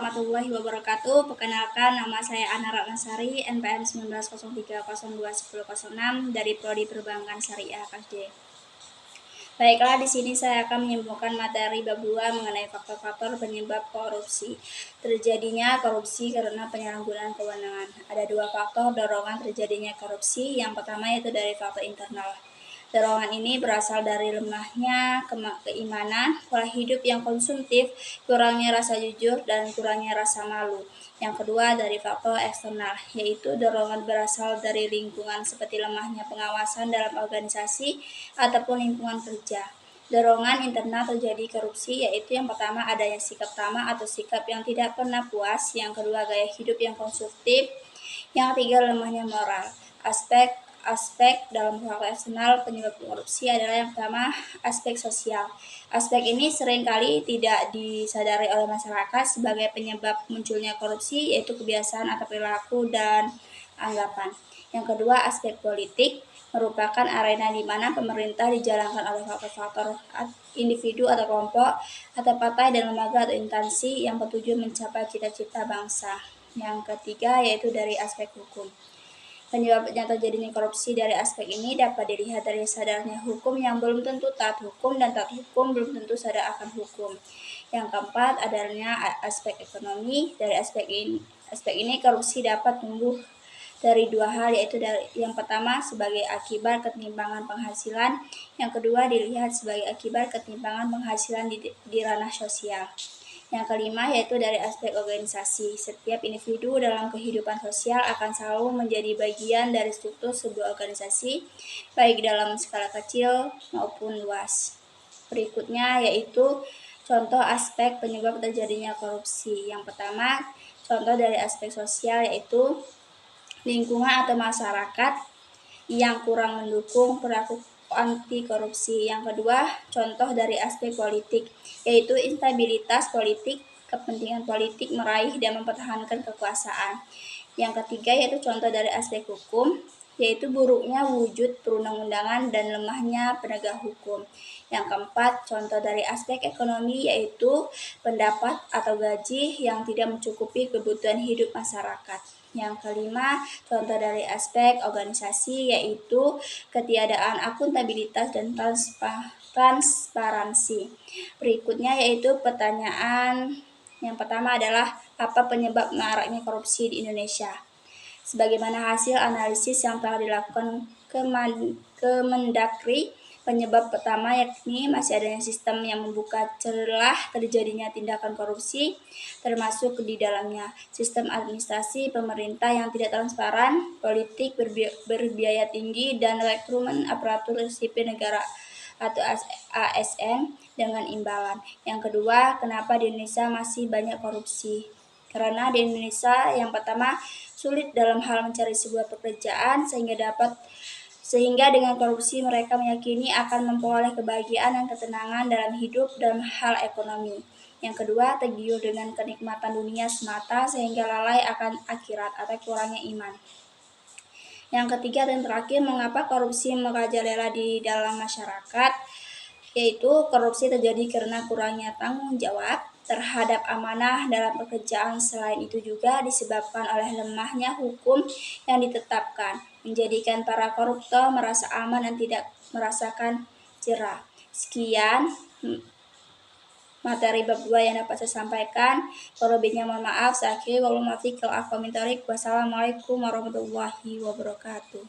warahmatullahi wabarakatuh. Perkenalkan, nama saya Ana Ratnasari, NPM 1903021006 dari Prodi Perbankan Syariah KSD. Baiklah, di sini saya akan menyambungkan materi bab 2 mengenai faktor-faktor penyebab korupsi. Terjadinya korupsi karena penyalahgunaan kewenangan. Ada dua faktor dorongan terjadinya korupsi. Yang pertama yaitu dari faktor internal. Dorongan ini berasal dari lemahnya keimanan, pola hidup yang konsumtif, kurangnya rasa jujur, dan kurangnya rasa malu. Yang kedua dari faktor eksternal, yaitu dorongan berasal dari lingkungan seperti lemahnya pengawasan dalam organisasi ataupun lingkungan kerja. Dorongan internal terjadi korupsi, yaitu yang pertama adanya sikap tamak atau sikap yang tidak pernah puas, yang kedua gaya hidup yang konsumtif, yang ketiga lemahnya moral. Aspek dalam faktor eksternal penyebab korupsi adalah yang pertama aspek sosial. Aspek ini seringkali tidak disadari oleh masyarakat sebagai penyebab munculnya korupsi, yaitu kebiasaan atau perilaku dan anggapan. Yang kedua, aspek politik merupakan arena di mana pemerintah dijalankan oleh faktor-faktor individu atau kelompok atau partai dan lembaga atau instansi yang bertujuan mencapai cita-cita bangsa. Yang ketiga yaitu dari aspek hukum. Penyebabnya terjadinya korupsi dari aspek ini dapat dilihat dari sadarnya hukum yang belum tentu taat hukum dan taat hukum belum tentu sadar akan hukum. Yang keempat adanya aspek ekonomi. Dari aspek ini korupsi dapat tumbuh dari dua hal, yaitu dari yang pertama sebagai akibat ketimpangan penghasilan, yang kedua dilihat sebagai akibat ketimpangan penghasilan di ranah sosial. Yang kelima yaitu dari aspek organisasi. Setiap individu dalam kehidupan sosial akan selalu menjadi bagian dari struktur sebuah organisasi, baik dalam skala kecil maupun luas. Berikutnya yaitu contoh aspek penyebab terjadinya korupsi. Yang pertama, contoh dari aspek sosial yaitu lingkungan atau masyarakat yang kurang mendukung perilaku anti korupsi. Yang kedua, contoh dari aspek politik, yaitu instabilitas politik, kepentingan politik meraih dan mempertahankan kekuasaan. Yang ketiga yaitu contoh dari aspek hukum, yaitu buruknya wujud perundang-undangan dan lemahnya penegak hukum. Yang keempat, contoh dari aspek ekonomi, yaitu pendapat atau gaji yang tidak mencukupi kebutuhan hidup masyarakat. Yang kelima, contoh dari aspek organisasi, yaitu ketiadaan akuntabilitas dan transparansi. Berikutnya yaitu pertanyaan yang pertama adalah apa penyebab maraknya korupsi di Indonesia? Sebagaimana hasil analisis yang telah dilakukan Kemendagri, penyebab pertama yakni masih adanya sistem yang membuka celah terjadinya tindakan korupsi, termasuk di dalamnya sistem administrasi pemerintah yang tidak transparan, politik berbiaya tinggi, dan rekrutmen aparatur sipil negara atau ASN dengan imbalan. Yang kedua, kenapa di Indonesia masih banyak korupsi? Karena di Indonesia yang pertama sulit dalam hal mencari sebuah pekerjaan sehingga dengan korupsi mereka meyakini akan memperoleh kebahagiaan dan ketenangan dalam hidup dalam hal ekonomi. Yang kedua, tergiur dengan kenikmatan dunia semata sehingga lalai akan akhirat atau kurangnya iman. Yang ketiga dan terakhir, mengapa korupsi merajalela di dalam masyarakat? Yaitu korupsi terjadi karena kurangnya tanggung jawab terhadap amanah dalam pekerjaan. Selain itu juga disebabkan oleh lemahnya hukum yang ditetapkan, menjadikan para koruptor merasa aman dan tidak merasakan jera. Sekian materi bab 2 yang dapat saya sampaikan. Kalau lebihnya mohon maaf. Saya akhiri wabillahi taufiq wal hidayah. Wassalamualaikum warahmatullahi wabarakatuh.